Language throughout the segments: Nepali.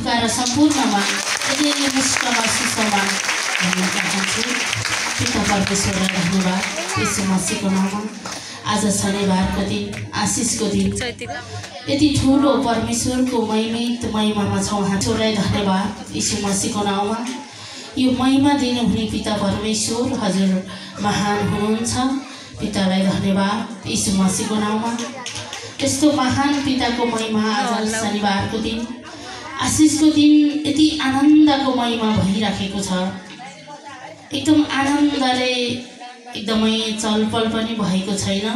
कृपा र सम्पूर्णमा यति मुस्कमा सुसमा भन्न चाहन्छु। पिता परमेश्वरलाई धन्यवाद यीशु मसीहको नाममा। आज शनिबारको दिन, आशिषको दिन, यति ठुलो परमेश्वरको महिमामा छौँ। हामीलाई धन्यवाद यीशु मसीहको नाममा। यो महिमा दिनुहुने पिता परमेश्वर हजुर महान हुनुहुन्छ। पितालाई धन्यवाद यीशु मसीहको नाममा। यस्तो महान पिताको महिमा आज शनिबारको दिन, आशिषको दिन यति आनन्दको महिमा भइराखेको छ। एकदम आनन्दले एकदमै चलपल पनि भएको छैन,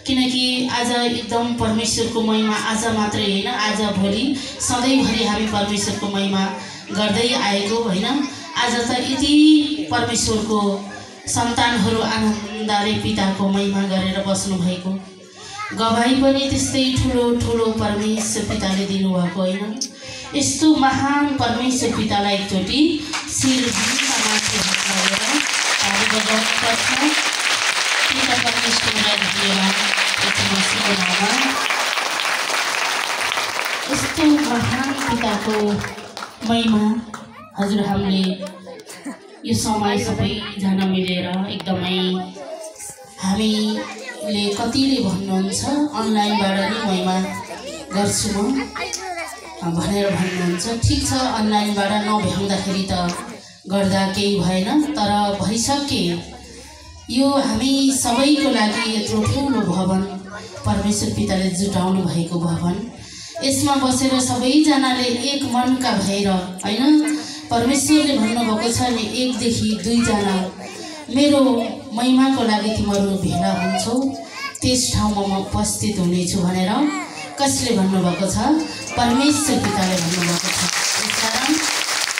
किनकि आज एकदम परमेश्वरको महिमा आज मात्रै होइन, आज भोलि सधैँभरि हामी परमेश्वरको महिमा गर्दै आएको होइन। आज त यति परमेश्वरको सन्तानहरू आनन्दले पिताको महिमा गरेर बस्नु भएको, गवाई पनि त्यस्तै ठुलो ठुलो परमेश्वर पिताले दिनुभएको होइन। यस्तो महान परमेश्वर पितालाई एकचोटि शिर माथि हात लगाएर ताली बजाउनुपर्छ। पिता परमेश्वरलाई धन्यवाद यीशु मसीहको नाममा। यस्तो महान पिताको महिमा हजुर हामीले यो समय सबैजना मिलेर एकदमै हामीले कतिले भन्नुहुन्छ अनलाइनबाट नै महिमा गर्छु म भनेर भन्नुहुन्छ। ठिक छ, अनलाइनबाट नभ्याउँदाखेरि त गर्दा केही भएन, तर भइसके। यो हामी सबैको लागि यत्रो ठुलो भवन परमेश्वर पिताले जुटाउनु भएको भवन, यसमा बसेर सबैजनाले एक मनका भएर होइन, परमेश्वरले भन्नुभएको छ नि 1 देखि 2 जना मेरो महिमाको लागि तिमीहरू भेला हुन्छौ, त्यस ठाउँमा म उपस्थित हुनेछु भनेर कसले भन्नुभएको छ? परमेश्वर पिताले भन्नुभएको छ। त्यसकारण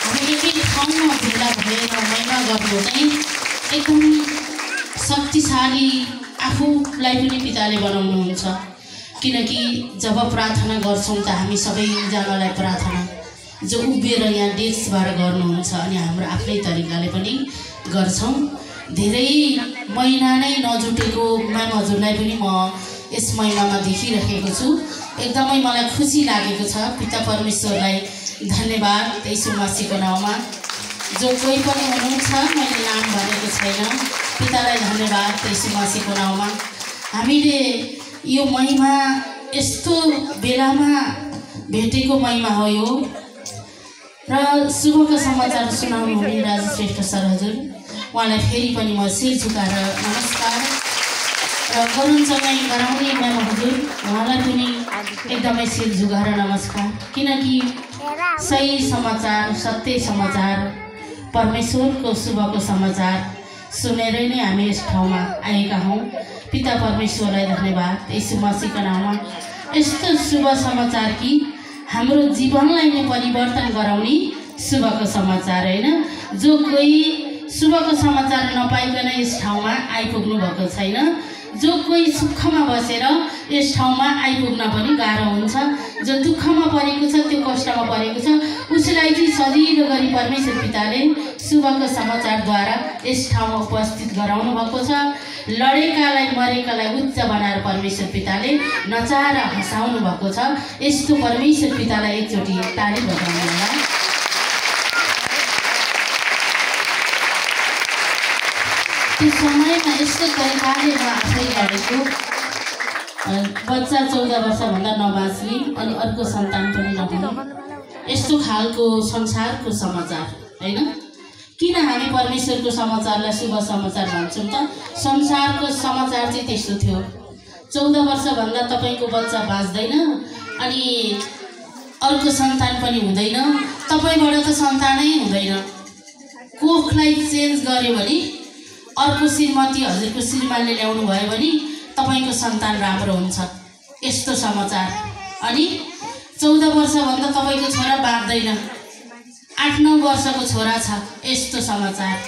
हामी एकै ठाउँमा भेला भएर महिमा गर्नु चाहिँ एकदम शक्तिशाली आफूलाई पनि पिताले बनाउनुहुन्छ। किनकि जब प्रार्थना गर्छौँ त हामी सबैजनालाई प्रार्थना जो उभिएर यहाँ डेस्कबाट गर्नुहुन्छ अनि हाम्रो आफ्नै तरिकाले पनि गर्छौँ। धेरै महिना नै नजुटेको म्याम हजुरलाई पनि म यस महिनामा देखिरहेको छु। एकदमै मलाई खुसी लागेको छ। पिता परमेश्वरलाई धन्यवाद यीशु मसीहको नाममा। जो कोही पनि हुनुहुन्छ, मैले नाम भनेको छैन, पितालाई धन्यवाद यीशु मसीहको नाममा। हामीले यो महिमा यस्तो बेलामा भेटेको महिमा हो यो। र शुभको समाचार सुनाउनु हुने राजेश श्रेष्ठ सर हजुर, उहाँलाई फेरि पनि म शिर झुकाएर नमस्कार र गरुनसँगै गराउने म्याम हजुर, उहाँलाई पनि एकदमै शिर झुकाएर नमस्कार। किनकि सही समाचार, सत्य समाचार, परमेश्वरको शुभको समाचार सुनेरै नै हामी यस ठाउँमा आएका हौँ। पिता परमेश्वरलाई धन्यवाद यीशु मसीहको नाममा। यस्तो शुभ समाचार कि हाम्रो जीवनलाई नै परिवर्तन गराउने शुभको समाचार होइन। जो कोही शुभको समाचार नपाइकन यस ठाउँमा आइपुग्नु भएको छैन, जो कोही सुखमा बसेर यस ठाउँमा आइपुग्न पनि गाह्रो हुन्छ, जो दुःखमा परेको छ, त्यो कष्टमा परेको छ, उसलाई चाहिँ सजिलो गरी परमेश्वर पिताले शुभको समाचारद्वारा यस ठाउँमा उपस्थित गराउनु भएको छ। लडेकालाई मरेकालाई उच्च बनाएर परमेश्वर पिताले नचाएर हँसाउनु भएको छ। यस्तो परमेश्वर पितालाई एकचोटि ताली बजाउनु होला। त्यो समयमा यस्तो तरिकाले म आफै लडेको, बच्चा 14 वर्षभन्दा नबाँच्ने अनि अर्को सन्तान पनि नहुने, यस्तो खालको संसारको समाचार होइन। किन हामी परमेश्वरको समाचारलाई शुभ समाचार भन्छौँ त? संसारको समाचार चाहिँ त्यस्तो थियो। 14 वर्षभन्दा तपाईँको बच्चा बाँच्दैन अनि अर्को सन्तान पनि हुँदैन, तपाईँबाट त सन्तानै हुँदैन। कोखलाई चेन्ज गर्यो भने अर्को श्रीमती हजुरको श्रीमानले ल्याउनु भयो भने तपाईँको सन्तान राम्रो हुन्छ, यस्तो समाचार। अनि 14 वर्षभन्दा तपाईँको छोरा बाँच्दैन, 8-9 वर्षको छोरा छ, यस्तो समाचार।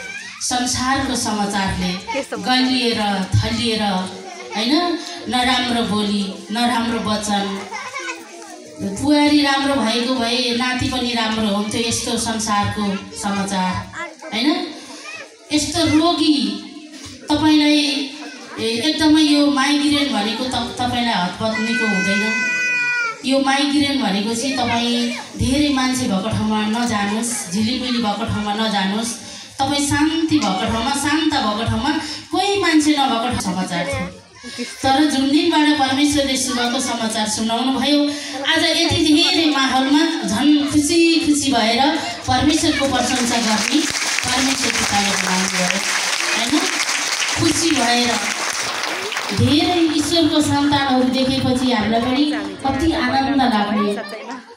संसारको समाचारले गलिएर थलिएर होइन, नराम्रो बोली, नराम्रो वचन, बुहारी राम्रो भएको भए नाति पनि राम्रो हुन्थ्यो, यस्तो संसारको समाचार होइन। यस्तो रोगी तपाईँलाई एकदमै यो माइग्रेन भनेको तपाईँलाई हतपत निको हुँदैन, यो माइग्रेन भनेको चाहिँ तपाईँ धेरै मान्छे भएको ठाउँमा नजानुहोस्, झिलिमिली भएको ठाउँमा नजानुहोस्। तपाईँ शान्ति भएको ठाउँमा, शान्त भएको ठाउँमा, कोही मान्छे नभएको समाचार थियो। तर जुन दिनबाट परमेश्वरले शुभको समाचार सुनाउनु भयो, आज यति धेरै माहौलमा झन् खुसी खुसी भएर परमेश्वरको प्रशंसा गर्ने परमेश्वर पिताले बनाउनु भयो हैन। खुसी भएर धेरै ईश्वरको सन्तानहरू देखेपछि हामीलाई पनि कति आनन्द लाग्ने।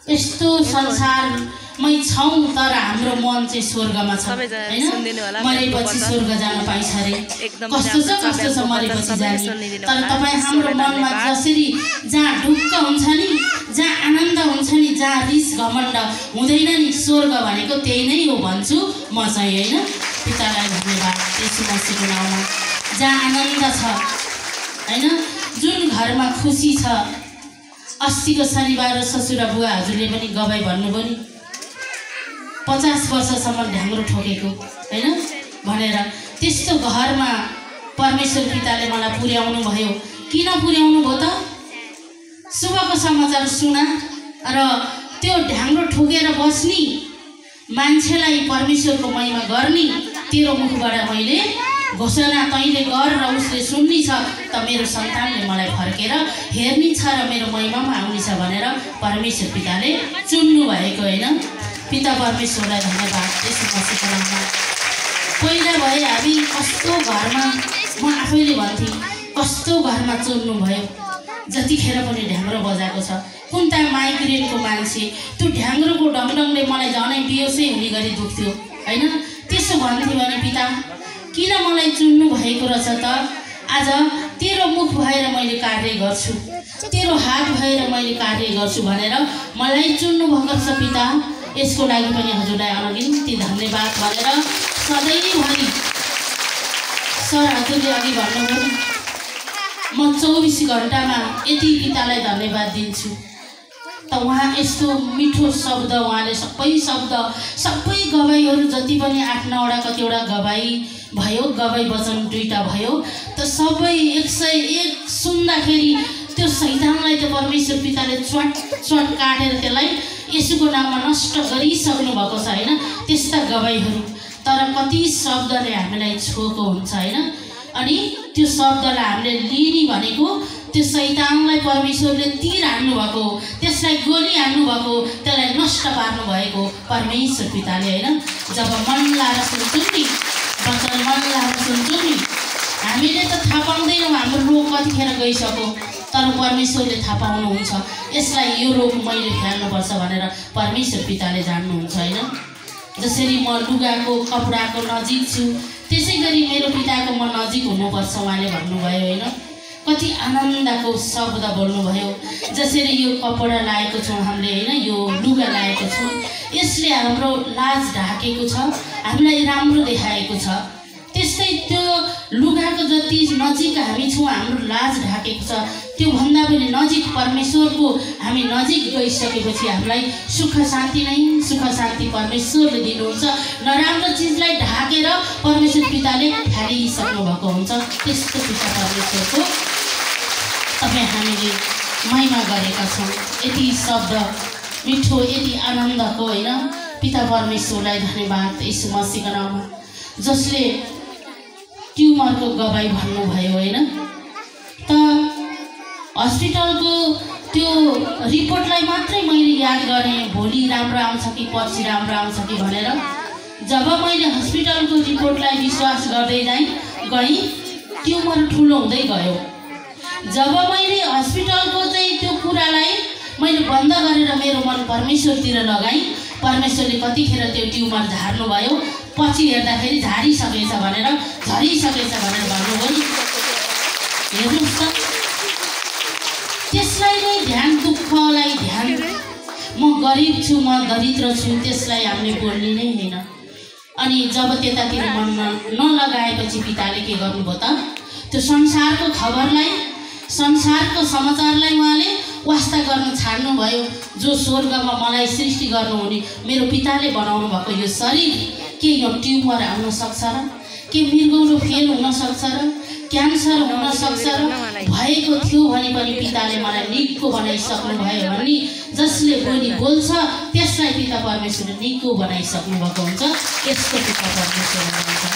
यस्तो संसारमै छौँ तर हाम्रो मन चाहिँ स्वर्गमा छ हैन। मरेपछि स्वर्ग जान पाइन्छ रे, कस्तो छ मरेपछि जाने। तर तपाईँ हाम्रो मनमा जसरी जहाँ ढुक्क हुन्छ नि, जहाँ आनन्द हुन्छ नि, जहाँ रिस घमण्ड हुँदैन नि, स्वर्ग भनेको त्यही नै हो भन्छु म चाहिँ हैन। पितालाई धन्यवाद यीशु मसीहको नाममा। जहाँ आनन्द छ हैन, जुन घरमा खुसी छ। अस्तिको शनिबार ससुरा बुवा हजुरले पनि गवाई भन्नुभयो नि, 50 वर्षसम्म ढ्याङ्ग्रो ठोकेको हैन भनेर। त्यस्तो घरमा परमेश्वर पिताले मलाई पुर्याउनु भयो। किन पुर्याउनु भयो त? शुभको समाचार सुना र त्यो ढ्याङ्ग्रो ठोकेर बस्ने मान्छेलाई परमेश्वरको महिमा गर्ने तेरो मुखबाट मैले घोषणा तैँले गर र उसले सुन्ने छ त मेरो सन्तानले मलाई फर्केर हेर्ने छ र मेरो महिमामा आउने छ भनेर परमेश्वर पिताले चुन्नु भएको हैन। पिता परमेश्वरलाई धन्यवाद यीशु मसीहको नाममा। पहिला भए हामी कस्तो घरमा, म आफैले भन्थेँ कस्तो घरमा चुन्नु भयो। जतिखेर पनि ढ्याङ्ग्रो बजाएको छ, कुन त माइग्रेनको मान्छे, त्यो ढ्याङ्ग्रोको डङडङले मलाई झनै बेहोसै हुने गरी दुख्थ्यो हैन। त्यसो भन्थेँ भने पिता किन मलाई चुन्नु भएको रहेछ त? आज तेरो मुख भएर मैले कार्य गर्छु, तेरो हात भएर मैले कार्य गर्छु भनेर मलाई चुन्नु भएको छ पिता। यसको लागि पनि हजुरलाई अनगिन्ती धन्यवाद भनेर सधैँभरि सर हजुरले अघि भन्नुभयो नि, म 24 घण्टामा यति पितालाई धन्यवाद दिन्छु। त उहाँ यस्तो मिठो शब्द, उहाँले सबै शब्द, सबै गवाईहरू जति पनि 8-9वटा कतिवटा गवाई भयो, गवाई वचन 2टा भयो, त सबै 101 सुन्दाखेरि त्यो शैतानलाई त परमेश्वर पिताले च्वाट च्वाट काटेर त्यसलाई येशूको नाममा नष्ट गरिसक्नु भएको छ हैन। त्यस्ता गवाईहरू, तर कति शब्दले हामीलाई छोएको हुन्छ हैन। अनि त्यो शब्दलाई हामीले लिने भनेको त्यो शैतानलाई परमेश्वरले तीर हान्नु भएको, त्यसलाई गोली हान्नु भएको, त्यसलाई नष्ट पार्नु भएको परमेश्वर पिताले हैन। जब मन लाएर सुन्छौँ नि, वचन मन लाएर सुन्छौँ नि, हामीले त थाहा पाउँदैनौँ हाम्रो रोग कतिखेर गइसक्यो, तर परमेश्वरले थाहा पाउनुहुन्छ यसलाई यो रोग मैले फ्याल्नुपर्छ भनेर परमेश्वर पिताले जान्नुहुन्छ हैन। जसरी म लुगाको कपडाको नजिक छु, त्यसै गरी मेरो पिताको म नजिक हुनुपर्छ उहाँले भन्नुभयो हैन। कति आनन्दको शब्द बोल्नुभयो। जसरी यो कपडा लाएको छौँ हामीले हैन, यो लुगा लाएको छौँ, यसले हाम्रो लाज ढाकेको छ, हामीलाई राम्रो देखाएको छ। त्यस्तै त्यो लुगाको जति नजिक हामी छौँ, हाम्रो लाज ढाकेको छ, त्यो भन्दा पनि नजिक परमेश्वरको हामी नजिक गइसकेपछि हामीलाई सुख शान्ति नै सुख शान्ति परमेश्वरले दिनुहुन्छ। नराम्रो चिजलाई ढाकेर परमेश्वर पिताले फालिसक्नु भएको हुन्छ। त्यस्तो पिता परमेश्वरको तपाईँ हामीले महिमा गरेका छौँ। यति शब्द मिठो, यति आनन्दको हैन। पिता परमेश्वरलाई धन्यवाद यीशु मसीहको नाममा, जसले ट्युमरको गवाई भन्नुभयो हैन। त हस्पिटलको त्यो रिपोर्टलाई मात्रै मैले याद गरेँ, भोलि राम्रो आउँछ कि पर्सि राम्रो आउँछ कि भनेर। जब मैले हस्पिटलको रिपोर्टलाई विश्वास गर्दै गएँ, ट्युमर ठुलो हुँदै गयो। जब मैले हस्पिटलको चाहिँ त्यो कुरालाई मैले बन्द गरेर मेरो मन परमेश्वरतिर लगाएँ, परमेश्वरले कतिखेर त्यो ट्युमर झार्नु भयो, पछि हेर्दाखेरि झरिसकेछ भनेर भन्नुभयो नि। हेर्नुहोस् त, त्यसलाई नै ध्यान, दुःखलाई ध्यान, म गरिब छु, म दरिद्र छु, त्यसलाई हामीले बोल्ने नै होइन। अनि जब त्यतातिर मन नलगाएपछि पिताले के गर्नुभयो त? त्यो संसारको खबरलाई, संसारको समाचारलाई उहाँले वास्ता गर्न छाड्नुभयो। जो स्वर्गमा मलाई सृष्टि गर्नुहुने मेरो पिताले बनाउनु भएको यो शरीर, के यो ट्युमर आउन सक्छ र? के मृगौलो फेल हुन सक्छ र? क्यान्सर हुन सक्छ र भएको थियो भने पनि पिताले मलाई निको बनाइसक्नु भयो भन्ने जसले बोल्छ त्यसलाई पिता परमेश्वरले निको बनाइसक्नु भएको हुन्छ। यसको पिता परमेश्वर हुनुहुन्छ।